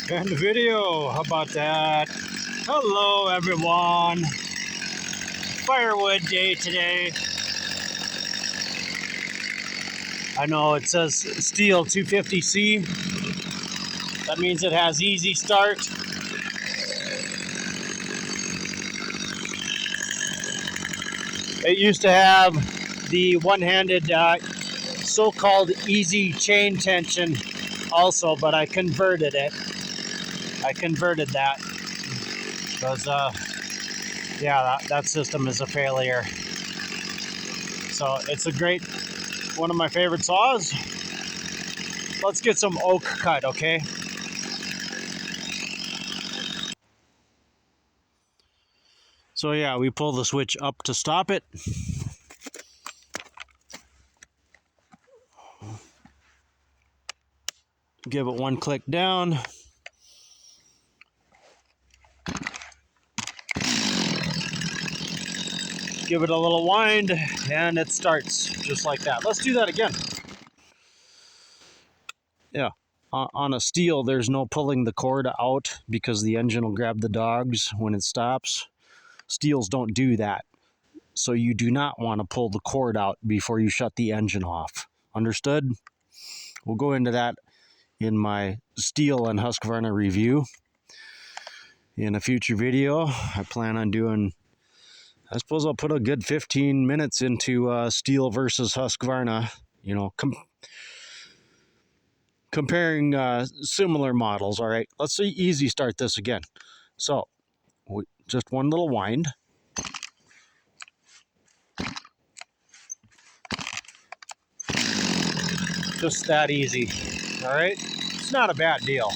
And video, how about that? Hello everyone. Firewood day today. I know it says STIHL 250C. That means it has easy start. It used to have the one-handed so-called easy chain tension also, but I converted it. I converted that because yeah, that system is a failure. So it's a great, one of my favorite saws. Let's get some oak cut, okay? So yeah, we pull the switch up to stop it. Give it one click down. Give it a little wind, and it starts just like that. Let's do that again. Yeah, on a STIHL, there's no pulling the cord out because the engine will grab the dogs when it stops. STIHLs don't do that. So you do not want to pull the cord out before you shut the engine off. Understood? We'll go into that in my STIHL and Husqvarna review in a future video. I plan on doing, I suppose I'll put a good 15 minutes into STIHL versus Husqvarna, you know, comparing similar models. All right, let's see, easy start this again. So just one little wind. Just that easy. All right, it's not a bad deal.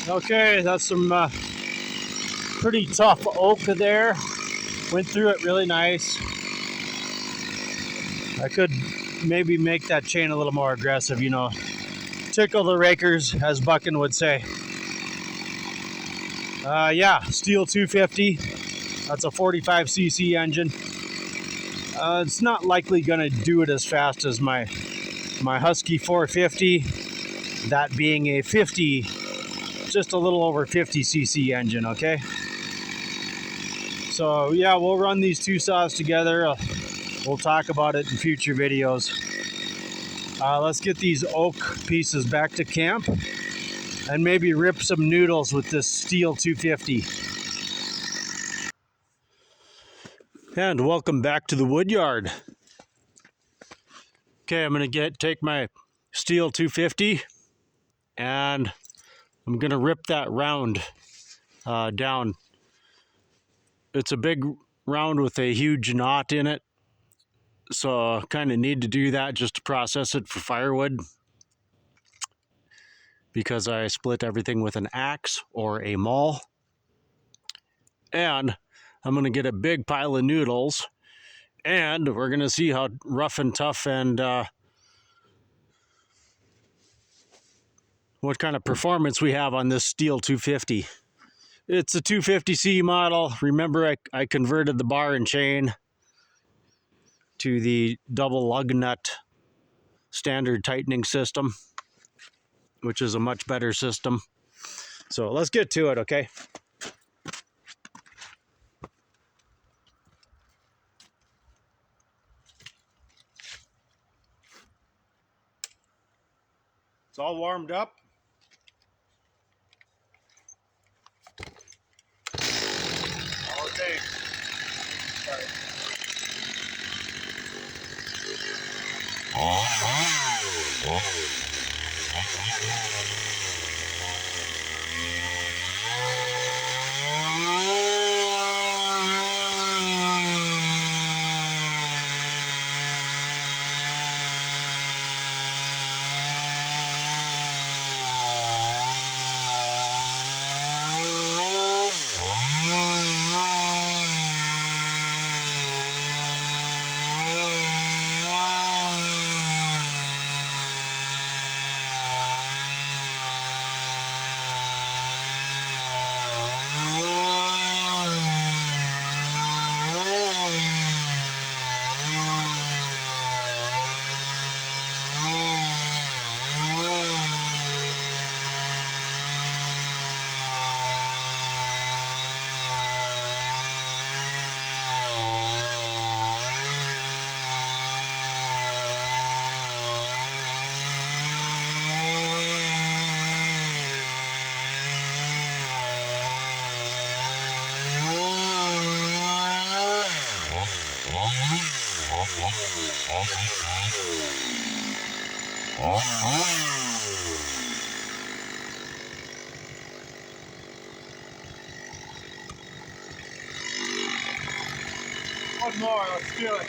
Okay, that's some pretty tough oak there. Went through it really nice. I could maybe make that chain a little more aggressive, you know. Tickle the rakers, as Buckin would say. Yeah, STIHL 250. That's a 45cc engine. It's not likely going to do it as fast as my Husky 450. That being a 50, just a little over 50cc engine, okay? So yeah, we'll run these two saws together. We'll talk about it in future videos. Let's get these oak pieces back to camp and maybe rip some noodles with this STIHL 250. And welcome back to the wood yard. Okay, I'm gonna take my STIHL 250 and I'm gonna rip that round down. It's a big round with a huge knot in it, so I kind of need to do that just to process it for firewood, because I split everything with an axe or a maul. And I'm going to get a big pile of noodles, and we're going to see how rough and tough and what kind of performance we have on this STIHL 250. It's a 250C model. Remember, I converted the bar and chain to the double lug nut standard tightening system, which is a much better system. So let's get to it, okay? It's all warmed up. mistake. One more, let's do it.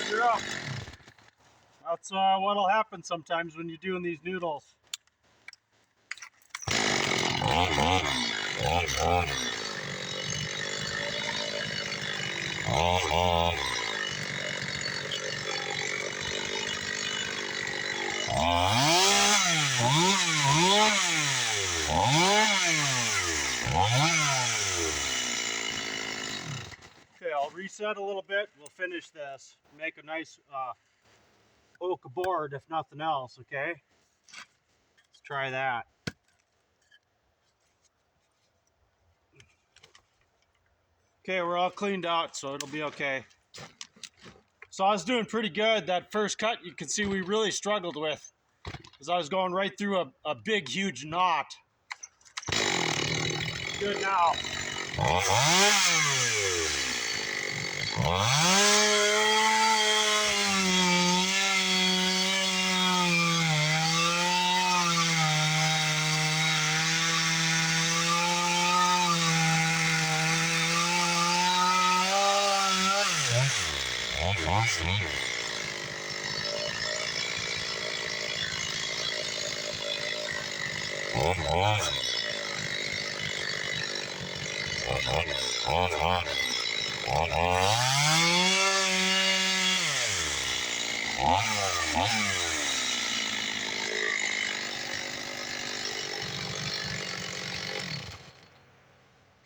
You're up. That's what'll happen sometimes when you're doing these noodles. Okay, I'll reset a little bit. We'll finish this. Make a nice oak board, if nothing else, okay? Let's try that. Okay, we're all cleaned out, so it'll be okay. So I was doing pretty good. That first cut, you can see we really struggled with, because I was going right through a big, huge knot. Good now.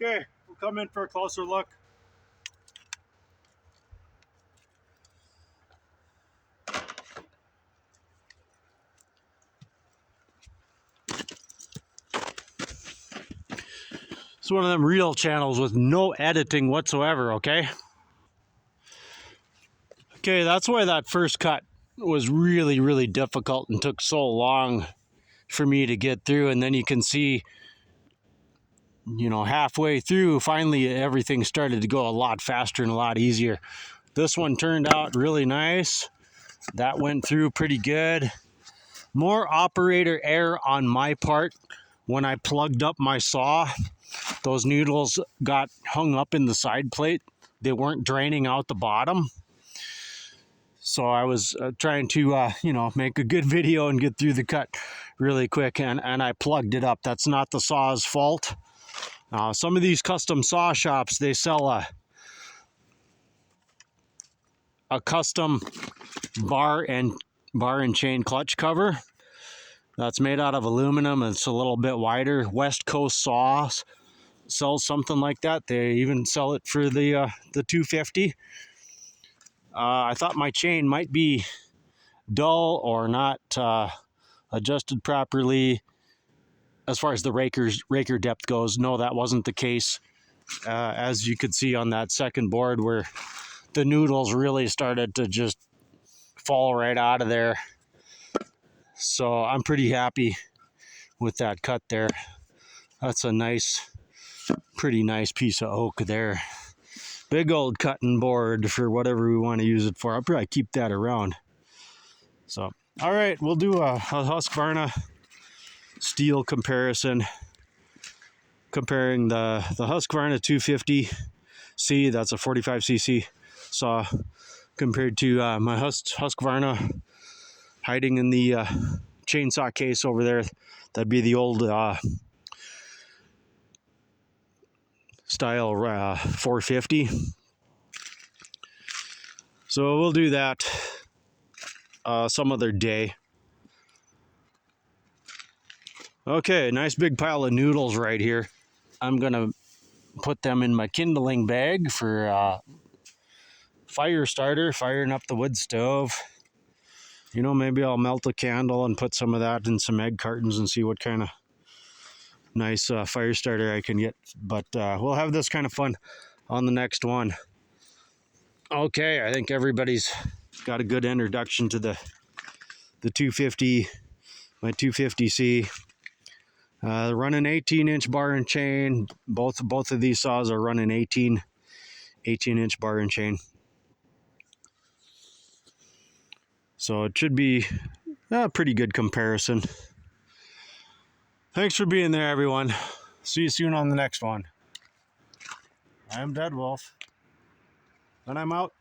Okay, we'll come in for a closer look. It's one of them real channels with no editing whatsoever, okay? Okay, that's why that first cut was really, really difficult and took so long for me to get through. And then you can see, you know, halfway through, finally everything started to go a lot faster and a lot easier. This one turned out really nice. That went through pretty good. More operator error on my part. When I plugged up my saw, those noodles got hung up in the side plate. They weren't draining out the bottom. So I was trying to, you know, make a good video and get through the cut really quick, and I plugged it up. That's not the saw's fault. Some of these custom saw shops, they sell a custom bar and chain clutch cover. That's made out of aluminum. It's a little bit wider. West Coast Saw sells something like that. They even sell it for the 250. I thought my chain might be dull or not adjusted properly as far as the raker depth goes. No, that wasn't the case. As you could see on that second board where the noodles really started to just fall right out of there. So I'm pretty happy with that cut there. That's a nice, pretty nice piece of oak there. Big old cutting board for whatever we want to use it for. I'll probably keep that around. So, all right, we'll do a Husqvarna steel comparison. Comparing the Husqvarna 250C, that's a 45cc saw, compared to my Husqvarna hiding in the chainsaw case over there. That'd be the old style 450. So we'll do that some other day. Okay, nice big pile of noodles right here. I'm gonna put them in my kindling bag for fire starter, firing up the wood stove. You know, maybe I'll melt a candle and put some of that in some egg cartons and see what kind of nice fire starter I can get. But we'll have this kind of fun on the next one. Okay, I think everybody's got a good introduction to the 250, my 250C. Running 18-inch bar and chain. Both of these saws are running 18-inch bar and chain. So it should be a pretty good comparison. Thanks for being there, everyone. See you soon on the next one. I'm Dead Wolf, and I'm out.